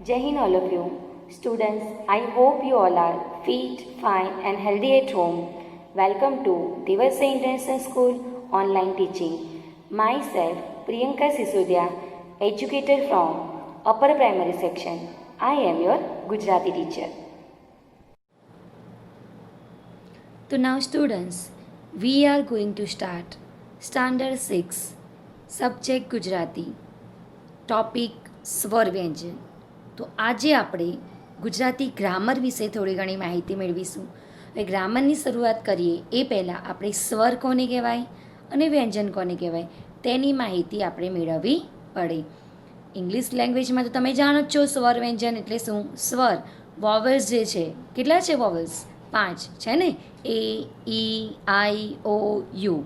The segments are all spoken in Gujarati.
Jai Hind all of you. Students, I hope you all are fit, fine and healthy at home. Welcome to Divasai International School online teaching. Myself, Priyanka Sisodia, educator from upper primary section. I am your Gujarati teacher. So now students, we are going to start Standard 6, Subject Gujarati, Topic સ્વર વ્યંજન. તો આજે આપણે ગુજરાતી ગ્રામર વિશે થોડી ઘણી માહિતી મેળવીશું. હવે ગ્રામરની શરૂઆત કરીએ એ પહેલાં આપણે સ્વર કોને કહેવાય અને વ્યંજન કોને કહેવાય તેની માહિતી આપણે મેળવવી પડે. ઇંગ્લિશ લેંગ્વેજમાં તો તમે જાણો જ છો સ્વર વ્યંજન એટલે શું. સ્વર વોવેલ્સ જે છે, કેટલા છે વોવેલ્સ? 5 છે ને, એ, ઈ, આઈ, ઓ, યુ.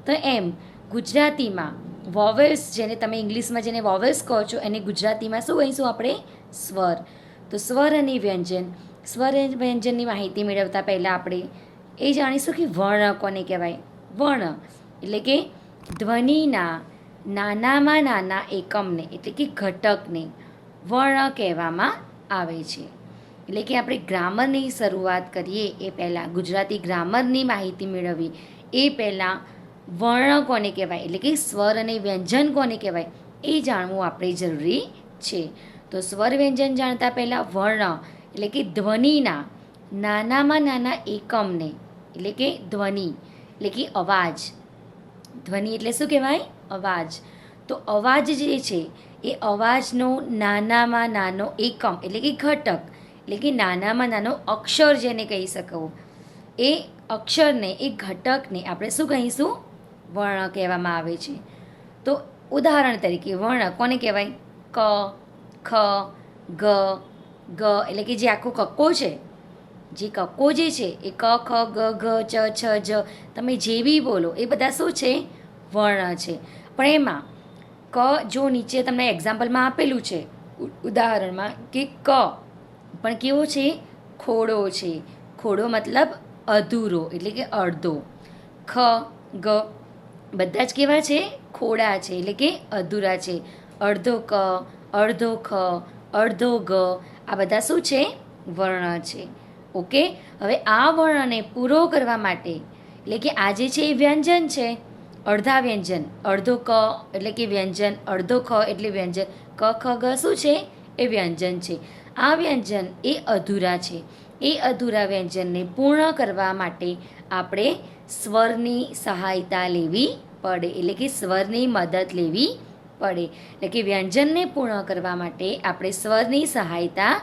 તો એમ ગુજરાતીમાં વોવેલ્સ, જેને તમે ઇંગ્લિશમાં જેને વોવેલ્સ કહો છો, એને ગુજરાતીમાં શું કહીશું આપણે? સ્વર. તો સ્વર અને વ્યંજન. સ્વર વ્યંજનની માહિતી મેળવતા પહેલાં આપણે એ જાણીશું કે વર્ણ કોને કહેવાય. વર્ણ એટલે કે ધ્વનિના નાનામાં નાના એકમને એટલે કે ઘટકને વર્ણ કહેવામાં આવે છે. એટલે કે આપણે ગ્રામરની શરૂઆત કરીએ એ પહેલાં, ગુજરાતી ગ્રામરની માહિતી મેળવીએ એ પહેલાં વર્ણ કોને કહેવાય એટલે કે સ્વર અને વ્યંજન કોને કહેવાય એ જાણવું આપણે જરૂરી છે. તો સ્વર વ્યંજન જાણતા પહેલાં વર્ણ એટલે કે ધ્વનિના નાનામાં નાના એકમને એટલે કે ધ્વનિ એટલે કે અવાજ. ધ્વનિ એટલે શું કહેવાય? અવાજ. તો અવાજ જે છે એ અવાજનો નાનામાં નાનો એકમ એટલે કે ઘટક એટલે કે નાનામાં નાનો અક્ષર જેને કહી શકો, એ અક્ષરને, એ ઘટકને આપણે શું કહીશું? વર્ણ કહેવામાં આવે છે. તો ઉદાહરણ તરીકે વર્ણ કોને કહેવાય? ક, ખ, ગ, ગ એટલે કે જે આખો કક્કો છે, જે કક્કો જે છે એ ક, ખ, ગ, ઘ, ચ, છ, જ તમે જે બી બોલો એ બધા શું છે? વર્ણ છે. પણ એમાં ક જો નીચે તમને એક્ઝામ્પલમાં આપેલું છે ઉદાહરણમાં કે ક પણ કેવો છે? ખોડો છે. ખોડો મતલબ અધૂરો એટલે કે અડધો. ખ, ગ બધા જ કેવા છે? ખોડા છે એટલે કે અધૂરા છે. અડધો ક, અડધો ખ, અડધો ગ આ બધા શું છે? વર્ણ છે. ઓકે. હવે આ વર્ણને પૂરો કરવા માટે એટલે કે આ જે છે એ વ્યંજન છે, અડધા વ્યંજન. અડધો ક એટલે કે વ્યંજન, અડધો ખ એટલે વ્યંજન, ક, ખ, ગ શું છે? એ વ્યંજન છે. આ વ્યંજન એ અધૂરા છે. એ અધૂરા વ્યંજનને પૂર્ણ કરવા માટે આપણે સ્વરની સહાયતા લેવી પડે એટલે કે સ્વરની મદદ લેવી પડે. એટલે કે વ્યંજનને પૂર્ણ કરવા માટે આપણે સ્વરની સહાયતા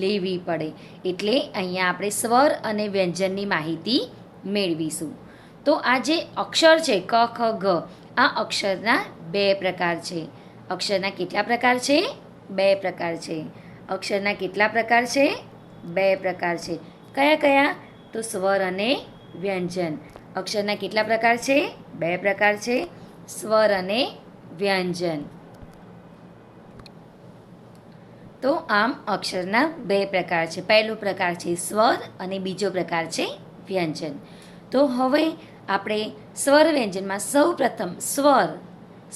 લેવી પડે. એટલે અહીંયા આપણે સ્વર અને વ્યંજનની માહિતી મેળવીશું. તો આ જે અક્ષર છે ક, ખ, ગ, આ અક્ષરના 2 પ્રકાર છે. અક્ષરના કેટલા પ્રકાર છે? 2 પ્રકાર છે. અક્ષરના કેટલા પ્રકાર છે? 2 પ્રકાર છે. કયા કયા? તો સ્વર અને વ્યંજન. અક્ષરના કેટલા પ્રકાર છે? 2 પ્રકાર છે. સ્વર અને વ્યંજન. તો આમ અક્ષરના 2 પ્રકાર છે. પહેલો પ્રકાર છે સ્વર અને બીજો પ્રકાર છે વ્યંજન. તો હવે આપણે સ્વર વ્યંજનમાં સૌ પ્રથમ સ્વર.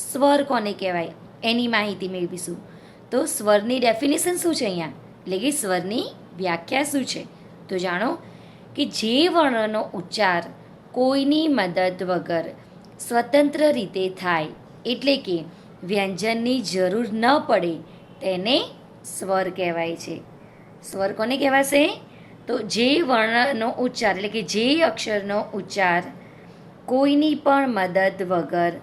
સ્વર કોને કહેવાય એની માહિતી મેળવીશું. તો સ્વરની ડેફિનેશન શું છે અહીંયા એટલે કે સ્વરની વ્યાખ્યા શું છે? તો જાણો કે જે વર્ણનો ઉચ્ચાર કોઈની મદદ વગર સ્વતંત્ર રીતે થાય એટલે કે વ્યંજનની જરૂર ન પડે તેને સ્વર કહેવાય છે. સ્વર કોને કહેવાશે? તો જે વર્ણનો ઉચ્ચાર એટલે કે જે અક્ષરનો ઉચ્ચાર કોઈની પણ મદદ વગર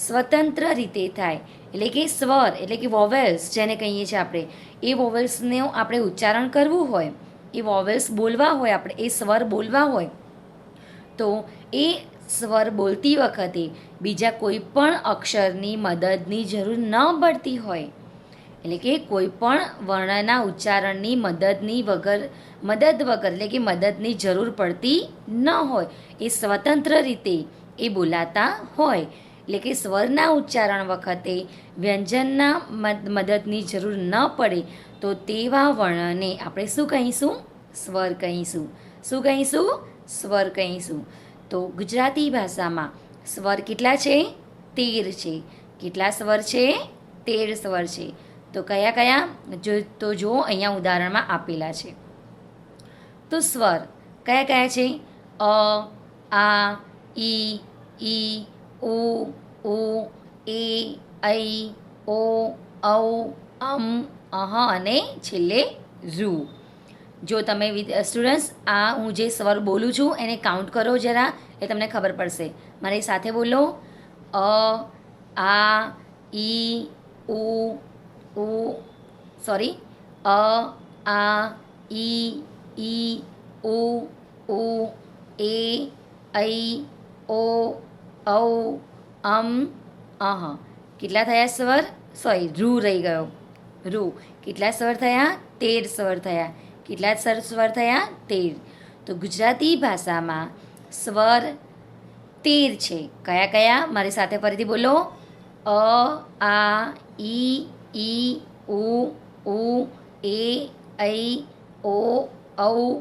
સ્વતંત્ર રીતે થાય એટલે કે સ્વર એટલે કે વોવેલ્સ જેને કહીએ છીએ આપણે, એ વોવેલ્સનું આપણે ઉચ્ચારણ કરવું હોય, એ વોવેલ્સ બોલવા હોય, આપણે એ સ્વર બોલવા હોય, તો એ સ્વર બોલતી વખતે બીજા કોઈ પણ અક્ષરની મદદની જરૂર ન પડતી હોય એટલે કે કોઈ પણ વર્ણના ઉચ્ચારણની મદદ વગર એટલે કે મદદની જરૂર પડતી ન હોય, એ સ્વતંત્ર રીતે એ બોલાતા હોય એટલે કે સ્વરના ઉચ્ચારણ વખતે વ્યંજનના મદદની જરૂર ન પડે તો તેવા વર્ણને આપણે શું કહીશું? સ્વર કહીશું. શું કહીશું? સ્વર કહીશું. તો ગુજરાતી ભાષામાં સ્વર કેટલા છે? 13 છે. કેટલા સ્વર છે? 13 સ્વર છે. તો કયા કયા જો અહીંયા ઉદાહરણમાં આપેલા છે. તો સ્વર કયા કયા છે? અ, આ, ઈ, ઉ, એ, ઐ, ઓ, ઔ, અહ અને છેલ્લે રૂ. જો તમે સ્ટુડન્ટ્સ આ હું જે સ્વર બોલું છું એને કાઉન્ટ કરો જરા, એ તમને ખબર પડશે. મારી સાથે બોલો. અ, આ, ઈ, ઉ, સોરી, અ, આ, ઈ, ઉ, એ, ઐ, ઓ, ઔ, અહ. કેટલા થયા સ્વર? સોરી, રૂ રહી ગયો. રૂ. કેટલા સ્વર થયા? 13 સ્વર થયા. કેટલા સ્વર થયા? 13. તો ગુજરાતી ભાષામાં સ્વર 13 છે. કયા કયા? મારી સાથે ફરીથી બોલો. અ, આ, ઈ, ઉ, એ, ઐ, ઓ, ઔ,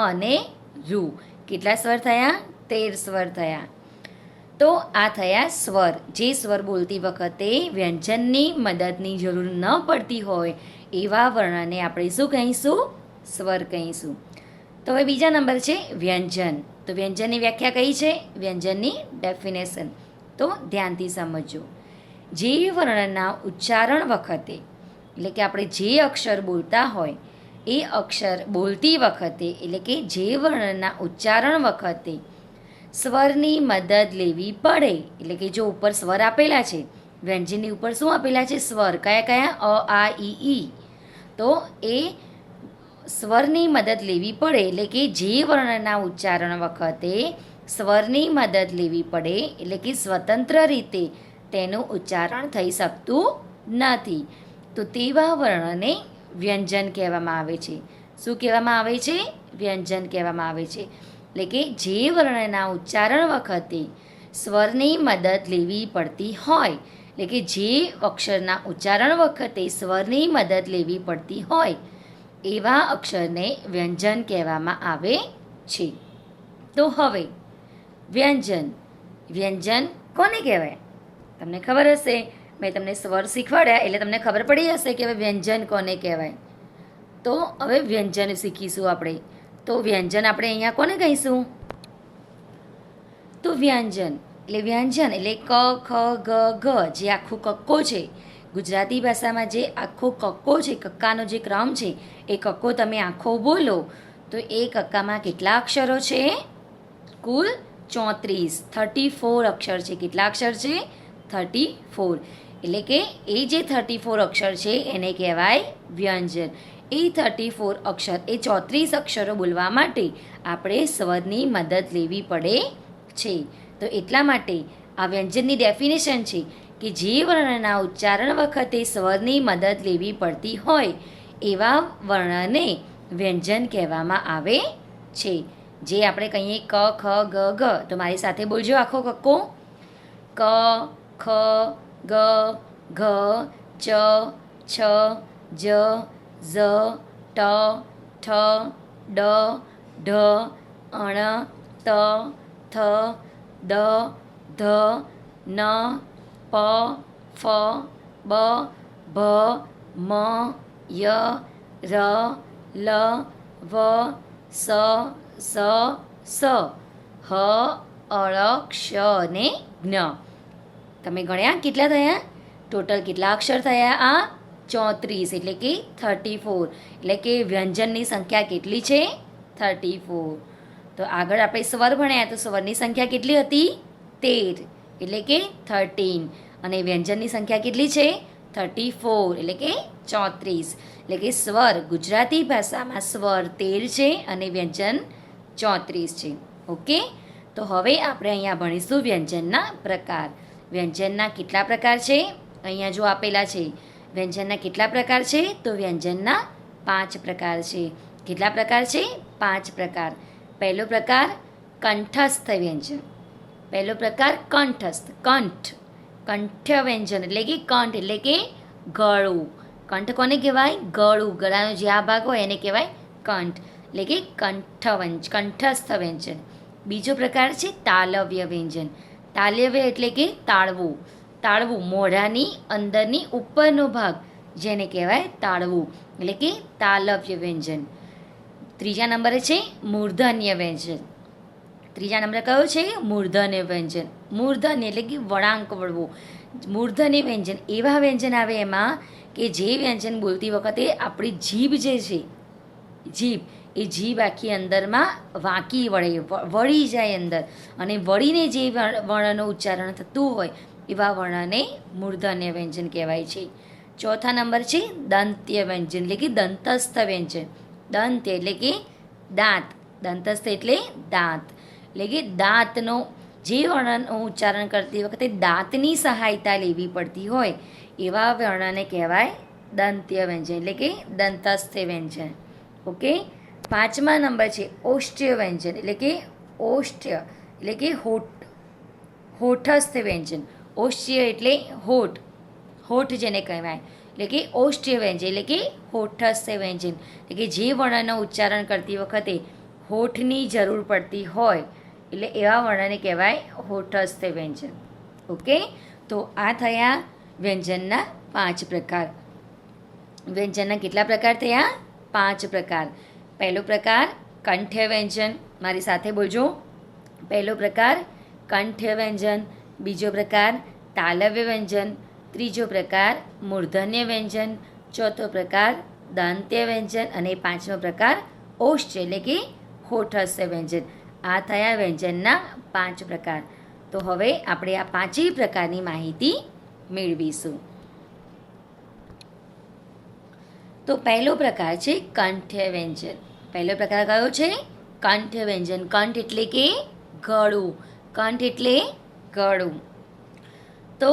અને રૂ. કેટલા સ્વર થયા? 13 સ્વર થયા. તો આ થયા સ્વર. જે સ્વર બોલતી વખતે વ્યંજનની મદદની જરૂર ન પડતી હોય એવા વર્ણને આપણે શું કહીશું? સ્વર કહીશું. તો હવે બીજા નંબર છે વ્યંજન. તો વ્યંજનની વ્યાખ્યા કઈ છે? વ્યંજનની ડેફિનેશન તો ધ્યાનથી સમજો. જે વર્ણના ઉચ્ચારણ વખતે, એટલે કે આપણે જે અક્ષર બોલતા હોય એ અક્ષર બોલતી વખતે, એટલે કે જે વર્ણના ઉચ્ચારણ વખતે સ્વરની મદદ લેવી પડે, એટલે કે જો ઉપર સ્વર આપેલા છે, વ્યંજનની ઉપર શું આપેલા છે? સ્વર. કયા કયા? અ, આ, ઈ. તો એ સ્વરની મદદ લેવી પડે, એટલે કે જે વર્ણના ઉચ્ચારણ વખતે સ્વરની મદદ લેવી પડે, એટલે કે સ્વતંત્ર રીતે તેનું ઉચ્ચારણ થઈ શકતું નથી, તો તેવા વર્ણને વ્યંજન કહેવામાં આવે છે. શું કહેવામાં આવે છે? વ્યંજન કહેવામાં આવે છે. એટલે કે જે વર્ણના ઉચ્ચારણ વખતે સ્વરની મદદ લેવી પડતી હોય, એટલે કે જે અક્ષરના ઉચ્ચારણ વખતે સ્વરની મદદ લેવી પડતી હોય એવા અક્ષરને વ્યંજન કહેવામાં આવે છે. તો હવે વ્યંજન કોને કહેવાય? તમને ખબર હશે, મેં તમને સ્વર શીખવાડ્યા એટલે તમને ખબર પડી હશે કે હવે વ્યંજન કોને કહેવાય. તો હવે વ્યંજન શીખીશું આપણે. તો વ્યંજન આપણે અહીંયા કોને કહીશું? તો વ્યંજન એટલે ક, ખ, ગ, ઘ, જે આખો કક્કો છે, ગુજરાતી ભાષામાં જે આખો કક્કો છે, કક્કાનો જે ક્રમ છે, એ કક્કો તમે આખો બોલો તો એ કક્કામાં કેટલા અક્ષરો છે? કુલ 34 અક્ષર છે. કેટલા અક્ષર છે? 34. એટલે કે એ જે 34 અક્ષર છે એને કહેવાય વ્યંજન. એ 34 અક્ષર, એ 34 અક્ષરો બોલવા માટે આપણે સ્વરની મદદ લેવી પડે છે. તો એટલા માટે આ વ્યંજનની ડેફિનેશન છે કે જે વર્ણના ઉચ્ચારણ વખતે સ્વરની મદદ લેવી પડતી હોય એવા વર્ણને વ્યંજન કહેવામાં આવે છે. જે આપણે કહીએ ક, ખ, ગ, ઘ, તો મારી સાથે બોલજો આખો કક્કો. ક, ખ, ગ, ઘ, ચ, છ, જ, ઝ, ટ, ઠ, ડ, ઢ, અણ, ત, થ, દ, ધ, ન, પ, ફ, બ, ભ, મ, ય, ર, લ, વ, સ, સ, હ, અળ, ક્ષ ને જ્ઞ. તમે ગણ્યા કેટલા થયા? ટોટલ કેટલા અક્ષર થયા? આ 34, એટલે કે 34. એટલે કે વ્યંજનની સંખ્યા કેટલી છે? 34. તો આગળ આપણે સ્વર ભણ્યા તો સ્વરની સંખ્યા કેટલી હતી? 13, એટલે કે 13. અને વ્યંજનની સંખ્યા કેટલી છે? 34, એટલે કે 34. એટલે કે સ્વર, ગુજરાતી ભાષામાં સ્વર 13 છે અને વ્યંજન 34 છે. ઓકે. તો હવે આપણે અહીંયા ભણીશું વ્યંજનના પ્રકાર. વ્યંજનના કેટલા પ્રકાર છે? અહીંયા જો આપેલા છે. વ્યંજનના કેટલા પ્રકાર છે? તો વ્યંજનના 5 પ્રકાર છે. કેટલા પ્રકાર છે? 5 પ્રકાર. પહેલો પ્રકાર કંઠસ્થ વ્યંજન. પહેલો પ્રકાર કંઠસ્થ. કંઠ્ય વ્યંજન એટલે કે કંઠ એટલે કે ગળું. કંઠ કોને કહેવાય? ગળું. ગળાનો જે આ ભાગ હોય એને કહેવાય કંઠ, એટલે કે કંઠસ્થ વ્યંજન. બીજો પ્રકાર છે તાલવ્ય વ્યંજન. તાલવ્ય એટલે કે તાળવું. તાળવું, મોઢાની અંદરની ઉપરનો ભાગ જેને કહેવાય તાળવું, એટલે કે તાલવ્ય વ્યંજન. ત્રીજા નંબરે છે મૂર્ધન્ય વ્યંજન. ત્રીજા નંબરે કયો છે? મૂર્ધન્ય વ્યંજન. મૂર્ધન્ય એટલે કે વળાંક વળવું. મૂર્ધન્ય વ્યંજન એવા વ્યંજન આવે એમાં કે જે વ્યંજન બોલતી વખતે આપણી જીભ જે છે, જીભ એ જીભ આખી અંદરમાં વાંકી વળી જાય અંદર, અને વળીને જે વર્ણનું ઉચ્ચારણ થતું હોય એવા વર્ણને મૂર્ધન્ય વ્યંજન કહેવાય છે. ચોથા નંબર છે દંત્ય વ્યંજન એટલે કે દંતસ્થ વ્યંજન. દંત્ય એટલે કે દાંત, દંતસ્થ એટલે દાંત, એટલે કે દાંતનો જે વર્ણનું ઉચ્ચારણ કરતી વખતે દાંતની સહાયતા લેવી પડતી હોય એવા વર્ણને કહેવાય દંત્ય વ્યંજન એટલે કે દંતસ્થ વ્યંજન. ઓકે. પાંચમા નંબર છે ઓષ્ઠ્ય વ્યંજન એટલે કે ઓષ્ઠ્ય એટલે કે હોઠસ્થ વ્યંજન. ઓષ્ઠ્ય એટલે હોઠ, હોઠ જેને કહેવાય, એટલે કે ઓષ્ઠ્ય વ્યંજન એટલે કે હોઠસ્થ વ્યંજન, એટલે કે જે વર્ણનું ઉચ્ચારણ કરતી વખતે હોઠની જરૂર પડતી હોય એટલે એવા વર્ણને કહેવાય હોઠસ્થ વ્યંજન. ઓકે. તો આ થયા વ્યંજનના 5 પ્રકાર. વ્યંજનના કેટલા પ્રકાર થયા? 5 પ્રકાર. પહેલો પ્રકાર કંઠ્ય વ્યંજન, મારી સાથે બોલજો. પહેલો પ્રકાર કંઠ્ય વ્યંજન, બીજો પ્રકાર તાલવ્ય વ્યંજન, ત્રીજો પ્રકાર મૂર્ધન્ય વ્યંજન, ચોથો પ્રકાર દંત્ય વ્યંજન અને પાંચમો પ્રકાર ઓષ્ઠ્ય એટલે કે હોઠસ્થ વ્યંજન. આ થયા વ્યંજનના 5 પ્રકાર. તો હવે આપણે આ 5 પ્રકારની માહિતી મેળવીશું. તો પહેલો પ્રકાર છે કંઠ્ય વ્યંજન. પહેલો પ્રકાર કયો છે? કંઠ્ય વ્યંજન. કંઠ એટલે કે ગળું, કંઠ એટલે ગળું. તો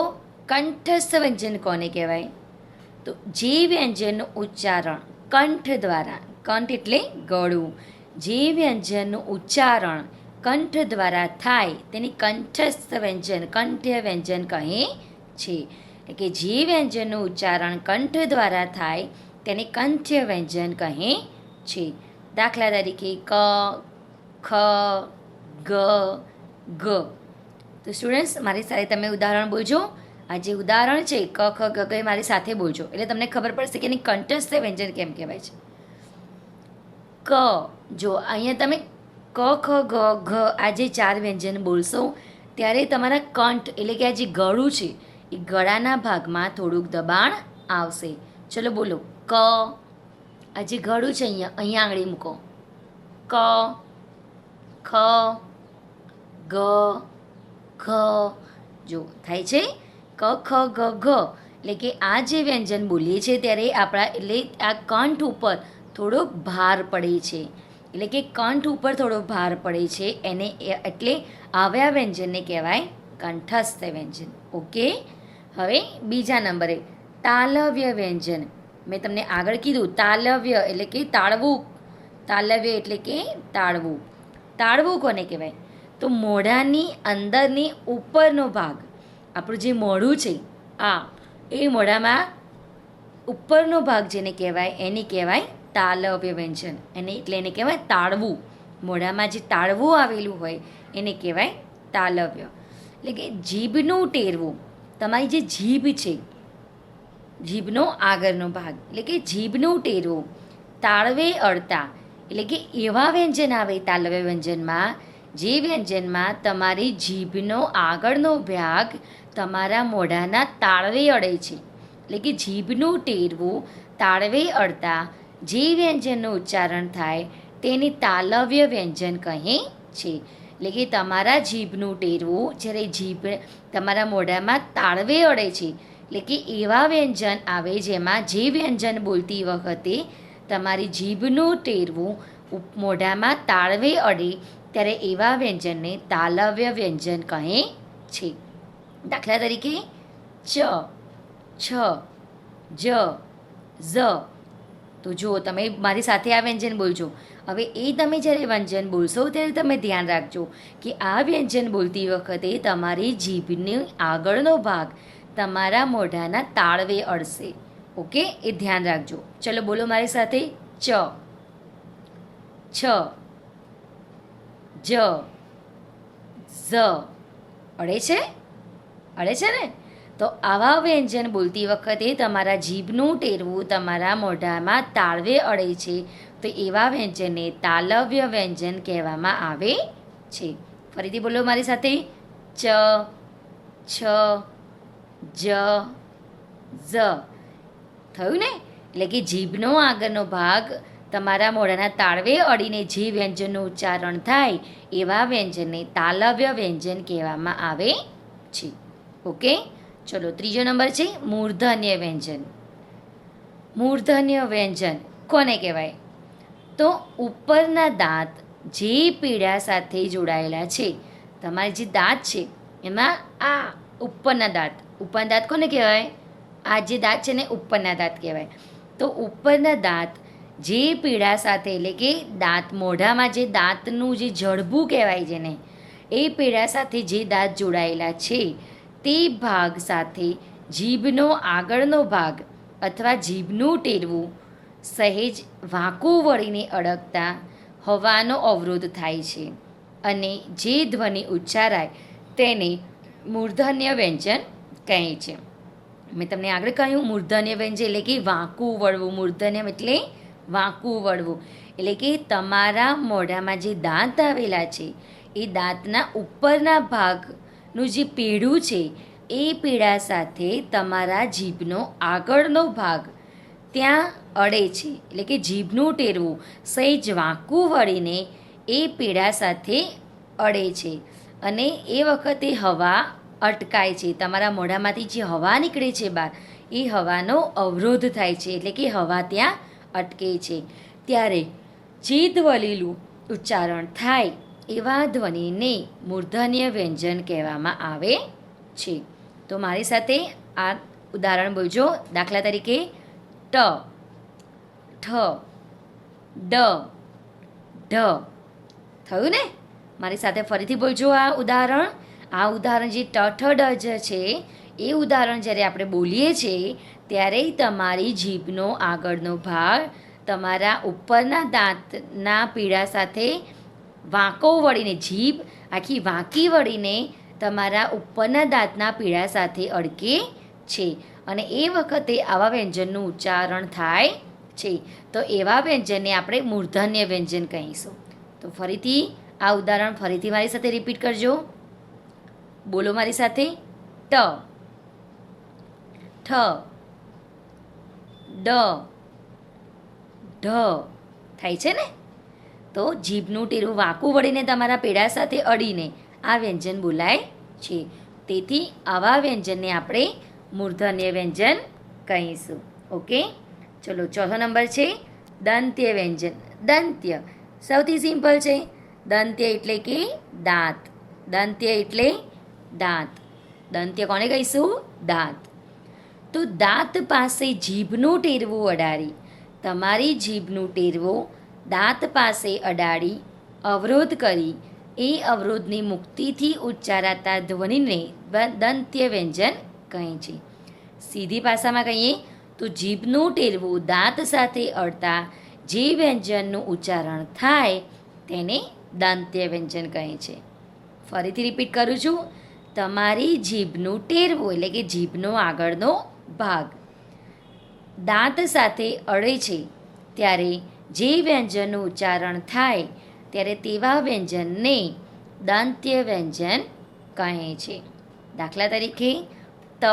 કંઠસ્થ વ્યંજન કોને કહેવાય? તો જે વ્યંજનનું ઉચ્ચારણ કંઠ દ્વારા, કંઠ એટલે ગળું, જે વ્યંજનનું ઉચ્ચારણ કંઠ દ્વારા થાય તેની કંઠસ્થ વ્યંજન, કંઠ્ય વ્યંજન કહે છે. એટલે કે જે વ્યંજનનું ઉચ્ચારણ કંઠ દ્વારા થાય તેને કંઠ્ય વ્યંજન કહે છે. દાખલા તરીકે ક, ખ, ગ, ગ. તો સ્ટુડન્ટ્સ મારી સાથે તમે ઉદાહરણ બોલજો. આ જે ઉદાહરણ છે ક, ખ, ગ, ગ મારી સાથે બોલજો એટલે તમને ખબર પડશે કે એની કંઠસ્થ વ્યંજન કેમ કહેવાય છે. ક, જો અહીંયા તમે ક, ખ, ગ, ઘ આ જે 4 વ્યંજન બોલશો ત્યારે તમારા કંઠ એટલે કે આ જે ગળું છે એ ગળાના ભાગમાં થોડુંક દબાણ આવશે. ચલો બોલો. ક, આ જે ગળું છે અહીંયા આંગળી મૂકો. ક, ખ, ગ, ઘ. જો થાય છે ક, ખ, ગ, ઘ. એટલે કે આ જે વ્યંજન બોલીએ છીએ ત્યારે આપણા એટલે આ કંઠ ઉપર થોડોક ભાર પડે છે, એટલે કે કંઠ ઉપર થોડો ભાર પડે છે એને એટલે આવ્યા વ્યંજનને કહેવાય કંઠસ્થ વ્યંજન. ઓકે. હવે બીજા નંબરે તાલવ્ય વ્યંજન. મેં તમને આગળ કીધું તાલવ્ય એટલે કે તાળવું, તાલવ્ય એટલે કે તાળવું. તાળવું કોને કહેવાય? તો મોઢાની અંદરની ઉપરનો ભાગ, આપણું જે મોઢું છે એ મોઢામાં ઉપરનો ભાગ જેને કહેવાય એને કહેવાય તાલવ્ય વ્યંજન. એટલે એને કહેવાય તાળવું. મોઢામાં જે તાળવું આવેલું હોય એને કહેવાય તાલવ્ય. એટલે કે જીભનું ટેરવું, તમારી જે જીભ છે, જીભનો આગળનો ભાગ એટલે કે જીભનું ટેરવું તાળવે અડતા, એટલે કે એવા વ્યંજન આવે તાલવ્ય વ્યંજનમાં જે વ્યંજનમાં તમારી જીભનો આગળનો ભાગ તમારા મોઢાના તાળવે અડે છે. એટલે કે જીભનું ટેરવું તાળવે અડતા જે વ્યંજનનું ઉચ્ચારણ થાય તેને તાલવ્ય વ્યંજન કહે છે. એટલે કે તમારા જીભનું ટેરવું જ્યારે જીભ તમારા મોઢામાં તાળવે અડે છે એટલે કે એવા વ્યંજન આવે જેમાં જે વ્યંજન બોલતી વખતે તમારી જીભનું ટેરવું મોઢામાં તાળવે અડે ત્યારે એવા વ્યંજનને તાલવ્ય વ્યંજન કહે છે. દાખલા તરીકે ચ, છ, જ, ઝ. તો જુઓ તમે મારી સાથે આ વ્યંજન બોલજો. હવે એ તમે જ્યારે વ્યંજન બોલશો ત્યારે તમે ધ્યાન રાખજો કે આ વ્યંજન બોલતી વખતે તમારી જીભનો આગળનો ભાગ તમારા મોઢાના તાળવે અડશે. ઓકે, એ ધ્યાન રાખજો. ચલો બોલો મારી સાથે. ચ, છ, જ, ઝ. અડે છે? અડે છે ને? તો આવા વ્યંજન બોલતી વખતે તમારા જીભનું ટેરવું તમારા મોઢામાં તાળવે અડે છે, તો એવા વ્યંજનને તાલવ્ય વ્યંજન કહેવામાં આવે છે. ફરીથી બોલો મારી સાથે. ચ, છ, જ, ઝ. થયું ને? એટલે કે જીભનો આગળનો ભાગ તમારા મોઢાના તાળવે અડીને જે વ્યંજનનું ઉચ્ચારણ થાય એવા વ્યંજનને તાલવ્ય વ્યંજન કહેવામાં આવે છે. ઓકે, ચલો ત્રીજો નંબર છે મૂર્ધન્ય વ્યંજન. મૂર્ધન્ય વ્યંજન કોને કહેવાય? તો ઉપરના દાંત જે પીડા સાથે જોડાયેલા છે, તમારે જે દાંત છે એમાં આ ઉપરના દાંત કોને કહેવાય? આ જે દાંત છે ને ઉપરના દાંત કહેવાય. તો ઉપરના દાંત જે પીડા સાથે, એટલે કે દાંત મોઢામાં જે દાંતનું જે જડબું કહેવાય છે ને, એ પીડા સાથે જે દાંત જોડાયેલા છે તે ભાગ સાથે જીભનો આગળનો ભાગ અથવા જીભનું ટેરવું સહેજ વાંકું વળીને અડકતા હવાનો અવરોધ થાય છે અને જે ધ્વનિ ઉચ્ચારાય તેને મૂર્ધન્ય વ્યંજન કહે છે. મેં તમને આગળ કહ્યું મૂર્ધન્ય વ્યંજન એટલે કે વાંકું વળવું. મૂર્ધન્ય એટલે વાંકું વળવું, એટલે કે તમારા મોઢામાં જે દાંત આવેલા છે એ દાંતના ઉપરના ભાગનું જે પીડું છે એ પીડા સાથે તમારા જીભનો આગળનો ભાગ ત્યાં અડે છે, એટલે કે જીભનું ટેરવું સહેજ વાંકું વળીને એ પીડા સાથે અડે છે અને એ વખતે હવા અટકાય છે. તમારા મોઢામાંથી જે હવા નીકળે છે બહાર, એ હવાનો અવરોધ થાય છે, એટલે કે હવા ત્યાં અટકે છે. ત્યારે જે ધ્વનિનું ઉચ્ચારણ થાય એવા ધ્વનિને મૂર્ધન્ય વ્યંજન કહેવામાં આવે છે. તો મારી સાથે આ ઉદાહરણ બોલજો. દાખલા તરીકે ટ, ઠ, ડ, ઢ. થયું ને? મારી સાથે ફરીથી બોલજો આ ઉદાહરણ. આ ઉદાહરણ જે ટ, ઠ, ડ જ છે એ ઉદાહરણ જ્યારે આપણે બોલીએ છીએ ત્યારે તમારી જીભનો આગળનો ભાગ તમારા ઉપરના દાંતના પીડા સાથે વાંકો વળીને, જીભ આખી વાંકી વળીને તમારા ઉપરના દાંતના પીડા સાથે અડકે છે અને એ વખતે આવા વ્યંજનનું ઉચ્ચારણ થાય છે. તો એવા વ્યંજનને આપણે મૂર્ધન્ય વ્યંજન કહીશું. તો ફરીથી આ ઉદાહરણ ફરીથી મારી સાથે રિપીટ કરજો. બોલો મારી સાથે. ટ, ઠ, ડ, ઢ. થાય છે ને? તો જીભનું ટેરવું વાંકું વળીને તમારા પેડા સાથે અડીને આ વ્યંજન બોલાય છે. તેથી આવા વ્યંજનને આપણે મૂર્ધન્ય વ્યંજન કહીશું. ઓકે, ચલો ચોથો નંબર છે દંત્ય વ્યંજન. દંત્ય સૌથી સિમ્પલ છે. દંત્ય એટલે કે દાંત. દંત્ય એટલે દાંત. દંત્ય કોને કહીશું? દાંત. તો દાંત પાસે જીભનું ટેરવું અડાડી, તમારી જીભનું ટેરવું દાંત પાસે અડાડી અવરોધ કરી એ અવરોધની મુક્તિથી ઉચ્ચારાતા ધ્વનિને દંત્ય વ્યંજન કહે છે. સીધી ભાષામાં કહીએ તો જીભનું ટેરવું દાંત સાથે અડતા જે વ્યંજનનું ઉચ્ચારણ થાય તેને દંત્ય વ્યંજન કહે છે. ફરીથી રિપીટ કરું છું. તમારી જીભનું ટેરવું એટલે કે જીભનો આગળનો ભાગ દાંત સાથે અડે છે ત્યારે જે વ્યંજનનું ઉચ્ચારણ થાય ત્યારે તેવા વ્યંજનને દંત્ય વ્યંજન કહે છે. દાખલા તરીકે ત,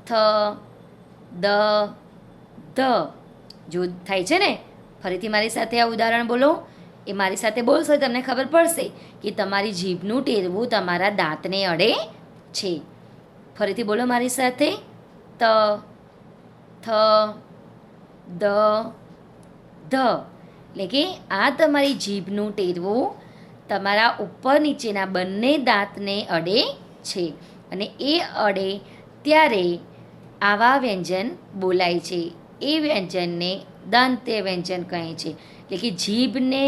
થ, દ, ધ. જો થાય છે ને? ફરીથી મારી સાથે આ ઉદાહરણ બોલો. એ મારી સાથે બોલશો તમને ખબર પડશે કે તમારી જીભનું ટેરવું તમારા દાંતને અડે છે. ફરીથી બોલો મારી સાથે. ત, થ, દ, ધ. એટલે કે આ તમારી જીભનું ટેરવું તમારા ઉપર નીચેના બંને દાંતને અડે છે અને એ અડે ત્યારે આવા વ્યંજન બોલાય છે. એ વ્યંજનને દંત્ય વ્યંજન કહે છે. એટલે કે જીભને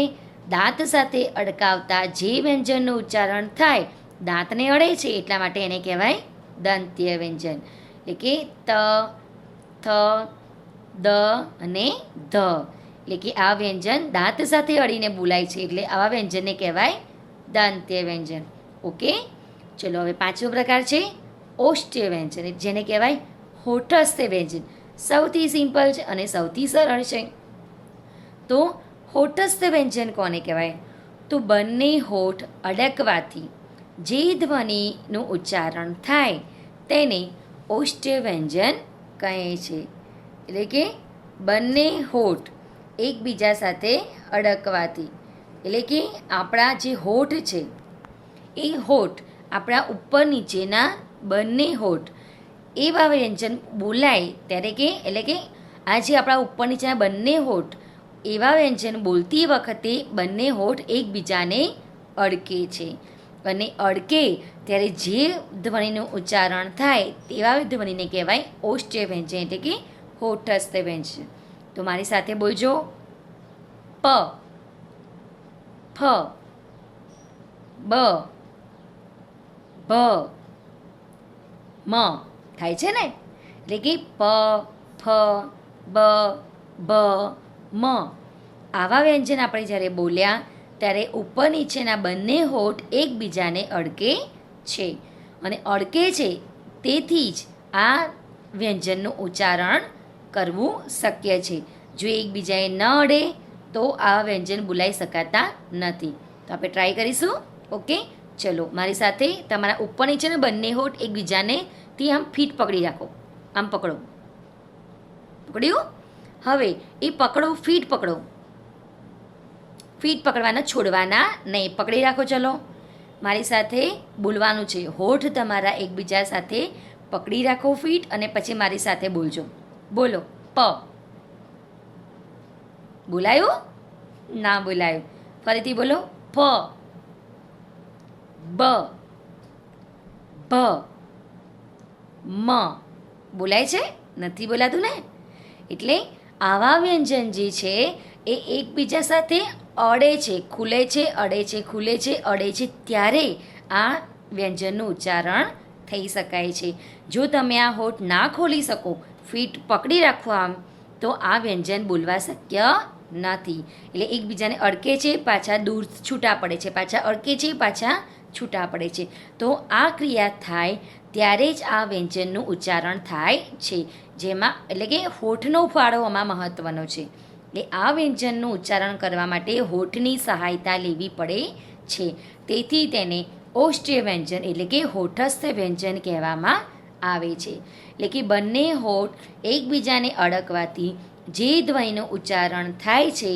દાંત સાથે અડકાવતા જે વ્યંજનનું ઉચ્ચારણ થાય દાંતને અડે છે એટલા માટે એને કહેવાય દંત્ય વ્યંજન. એટલે કે ત, થ, દ અને ધ. એટલે કે આ વ્યંજન દાંત સાથે અડીને બોલાય છે એટલે આવા વ્યંજનને કહેવાય દંત્ય વ્યંજન. ઓકે, ચલો હવે પાંચમો પ્રકાર છે ઓષ્ટ્ય વ્યંજન, જેને કહેવાય હોઠસ્થ વ્યંજન. સૌથી સિમ્પલ છે અને સૌથી સરળ છે. તો હોઠસ્થ વ્યંજન કોને કહેવાય? તો બંને હોઠ અડકવાથી જે ધ્વનિનું ઉચ્ચારણ થાય તેને ઓષ્ટ્ય વ્યંજન કહે છે. એટલે કે બંને હોઠ એકબીજા સાથે અડકવાથી, એટલે કે આપણા જે હોઠ છે એ હોઠ આપણા ઉપર નીચેના બંને હોઠ એવા વ્યંજન બોલાય ત્યારે કે, એટલે કે આ જે આપણા ઉપર નીચેના બંને હોઠ એવા વ્યંજન બોલતી વખતે બંને હોઠ એકબીજાને અડકે છે. અને અડકે ત્યારે જે ધ્વનિનું ઉચ્ચારણ થાય તેવા ધ્વનિને કહેવાય ઓષ્ટ્ય વ્યંજન, એટલે કે હોઠસ્થ વ્યંજન. તો મારી સાથે બોલજો: પ, ફ, બ, ભ, મ. થાય છે ને? એટલે કે પ, ફ, બ, ભ, મ. આવા વ્યંજન આપણે જ્યારે બોલ્યા ત્યારે ઉપર નીચેના બંને હોઠ એકબીજાને અડકે છે. અને અડકે છે તેથી જ આ વ્યંજનનું ઉચ્ચારણ કરવું શક્ય છે. જો એકબીજાએ ન અડે તો આ વ્યંજન બોલાઈ શકાતા નથી. તો આપણે ટ્રાય કરીશું. ઓકે, ચલો મારી સાથે તમારા ઉપર નીચેના બંને હોઠ એકબીજાને થી આમ ફીટ પકડી રાખો. આમ પકડો. પકડ્યું? હવે એ પકડો, ફીટ પકડો. ફીટ પકડવાના, છોડવાના નહીં. પકડી રાખો. ચલો મારી સાથે બોલવાનું છે. હોઠ તમારા એકબીજા સાથે પકડી રાખો ફીટ, અને પછી મારી સાથે બોલજો. બોલો: પ. બોલાયું? ના બોલાયું. ફરીથી બોલો: ફ, બ, ભ, મ. બોલાય છે? નથી બોલાતું ને? એટલે આવા વ્યંજન જે છે એ એકબીજા સાથે અડે છે, ખુલે છે, અડે છે, ખુલે છે, અડે છે, ત્યારે આ વ્યંજનનું ઉચ્ચારણ થઈ શકાય છે. જો તમે આ હોઠ ના ખોલી શકો, ફીટ પકડી રાખો આમ, તો આ વ્યંજન બોલવા શક્ય નથી. એટલે એકબીજાને અડકે છે, પાછા દૂર છૂટા પડે છે, પાછા અડકે છે, પાછા છૂટા પડે છે. તો આ ક્રિયા થાય ત્યારે જ આ વ્યંજનનું ઉચ્ચારણ થાય છે. જેમાં એટલે કે હોઠનો ફાળો આમાં મહત્ત્વનો છે. એટલે આ વ્યંજનનું ઉચ્ચારણ કરવા માટે હોઠની સહાયતા લેવી પડે છે. તેથી તેને ઓષ્ટ્ય વ્યંજન એટલે કે હોઠસ્થ વ્યંજન કહેવામાં આવે છે. એટલે કે બંને હોઠ એકબીજાને અડકવાથી જે ધ્વનિનું ઉચ્ચારણ થાય છે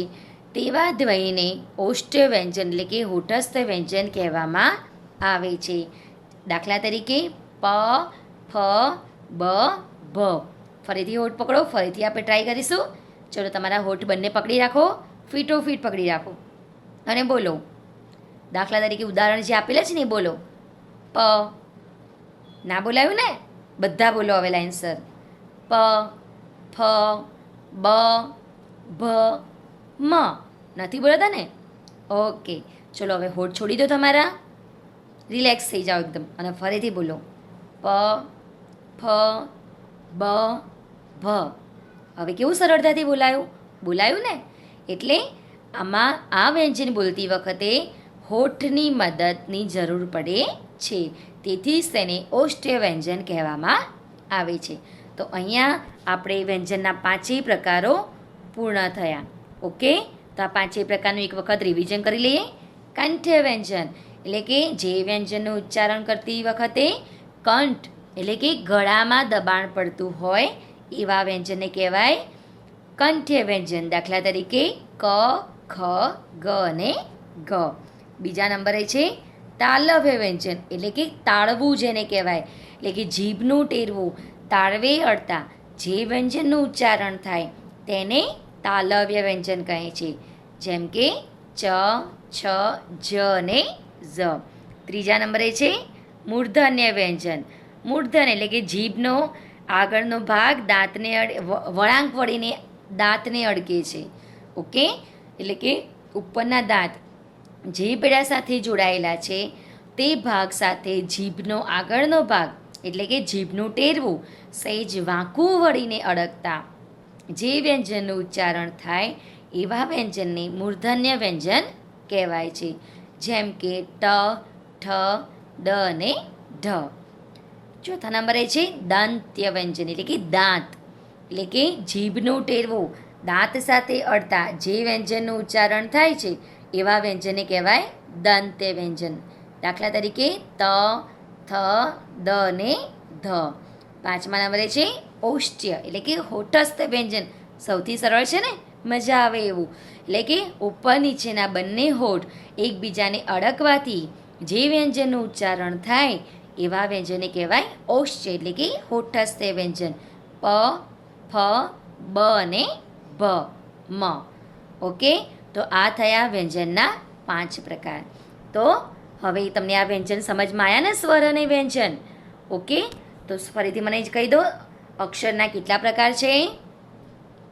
તેવા ધ્વનિને ઓષ્ટ્ય વ્યંજન એટલે કે હોઠસ્થ વ્યંજન કહેવામાં આવે છે. દાખલા તરીકે પ, ફ, બ, ભ. ફરીથી હોઠ પકડો. ફરીથી આપણે ટ્રાય કરીશું. ચલો તમારા હોઠ બંને પકડી રાખો, ફીટો ફીટ પકડી રાખો અને બોલો. દાખલા તરીકે ઉદાહરણ જે આપેલા છે ને એ બોલો. પ. ના બોલાયું ને? બધા બોલો હવે લાઈનસર. પ, ફ, બ, ભ, મ. નથી બોલાતા ને? ઓકે, ચલો હવે હોઠ છોડી દો તમારા. રિલેક્સ થઈ જાઓ એકદમ અને ફરીથી બોલો. પ, ફ, બ, ભ. હવે કેવું સરળતાથી બોલાયું ને? એટલે આમાં આ વ્યંજન બોલતી વખતે હોઠની મદદની જરૂર પડે છે. તેથી જ તેને ઓષ્ટ્ય વ્યંજન કહેવામાં આવે છે. તો અહીંયા આપણે વ્યંજનના 5 પ્રકારો પૂર્ણ થયા. ઓકે, તો આ 5 પ્રકારનું એક વખત રિવિઝન કરી લઈએ. કંઠ્ય વ્યંજન એટલે કે જે વ્યંજનનું ઉચ્ચારણ કરતી વખતે કંઠ એટલે કે ગળામાં દબાણ પડતું હોય એવા વ્યંજનને કહેવાય કંઠ્ય વ્યંજન. દાખલા તરીકે ક, ખ, ગ અને ઘ. બીજા નંબરે છે તાલવ્ય વ્યંજન એટલે કે તાળવું જેને કહેવાય, એટલે કે જીભનું ટેરવું, તાળવે અડતા જે વ્યંજનનું ઉચ્ચારણ થાય તેને તાલવ્ય વ્યંજન કહે છે. જેમ કે ચ, છ, જ અને ઝ. ત્રીજા નંબરે છે મૂર્ધન્ય વ્યંજન. મૂર્ધન એટલે કે જીભનો આગળનો ભાગ દાંતને વળાંક વળીને દાંતને અડકે છે. ઓકે, એટલે કે ઉપરના દાંત જે પેડા સાથે જોડાયેલા છે તે ભાગ સાથે જીભનો આગળનો ભાગ એટલે કે જીભનું ટેરવું સહેજ વાંકું વળીને અડકતા જે વ્યંજનનું ઉચ્ચારણ થાય એવા વ્યંજનને મૂર્ધન્ય વ્યંજન કહેવાય છે. જેમ કે ટ, ઠ, ડ અને ઢ. ચોથા નંબરે છે દંત્ય વ્યંજન એટલે કે દાંત એટલે કે જીભનું ટેરવું દાંત સાથે અડતા જે વ્યંજનનું ઉચ્ચારણ થાય છે એવા વ્યંજનને કહેવાય દંત્ય વ્યંજન. દાખલા તરીકે ત, થ, દ ને ધ. પાંચમા નંબરે છે ઓષ્ટ્ય એટલે કે હોઠસ્થ વ્યંજન. સૌથી સરળ છે ને, મજા આવે એવું. એટલે કે ઉપર નીચેના બંને હોઠ એકબીજાને અડકવાથી જે વ્યંજનનું ઉચ્ચારણ થાય એવા વ્યંજનને કહેવાય ઓષ્ટ્ય એટલે કે હોઠસ્થ વ્યંજન. પ, ફ, બ અને ભ, મ. ઓકે, તો આ થયા વ્યંજનના 5 પ્રકાર. તો હવે તમને આ વ્યંજન સમજમાં આવ્યા ને, સ્વર અને વ્યંજન. ઓકે, તો ફરીથી મને જ કહી દો, અક્ષરના કેટલા પ્રકાર છે?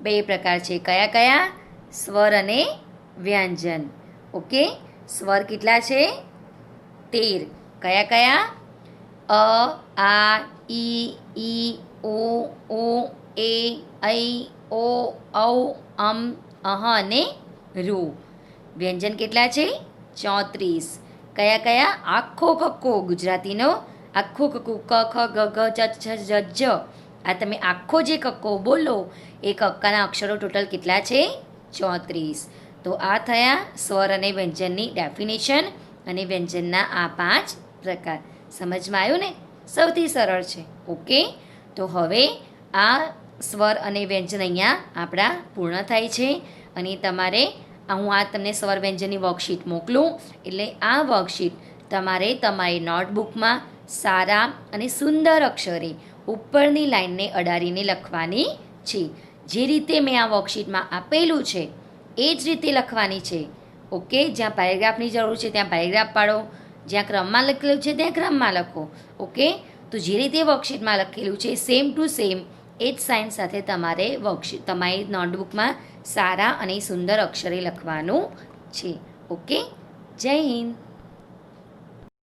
2 પ્રકાર છે. કયા કયા? સ્વર અને વ્યંજન. ઓકે, સ્વર કેટલા છે? 13. કયા કયા? અ, આ, ઈ, ઉ, એ, ઐ, ઓ, ઔ, અમ, અહ અને રૂ. વ્યંજન કેટલા છે? 34. કયા કયા? આખો કક્કો ગુજરાતીનો આખો કક્કો ક, ખ, ગ, ઘ, ચ, છ, જ, જ. આ તમે આખો જે કક્કો બોલો એ કક્કાના અક્ષરો ટોટલ કેટલા છે? 34. તો આ થયા સ્વર અને વ્યંજનની ડેફિનેશન અને વ્યંજનના આ 5 પ્રકાર. સમજમાં આવ્યું ને? સૌથી સરળ છે. ઓકે, તો હવે આ સ્વર અને વ્યંજન અહીંયા આપણા પૂર્ણ થાય છે. અને તમારે હું આ તમને સ્વર વ્યંજનની વર્કશીટ મોકલું, એટલે આ વર્કશીટ તમારે તમારી નોટબુકમાં સારા અને સુંદર અક્ષરે ઉપરની લાઈનને અડાડીને લખવાની છે. જે રીતે મેં આ વર્કશીટમાં આપેલું છે એ જ રીતે લખવાની છે. ઓકે, જ્યાં પેરેગ્રાફની જરૂર છે ત્યાં પેરેગ્રાફ પાડો, જ્યાં ક્રમમાં લખેલું છે ત્યાં ક્રમમાં લખો. ઓકે, તો જે રીતે વર્કશીટમાં લખેલું છે સેમ ટુ સેમ એ જ સાઇન સાથે તમારે વર્કશીટ તમારી નોટબુકમાં સારા અને સુંદર અક્ષરે લખવાનું છે. ઓકે, જય હિન્દ.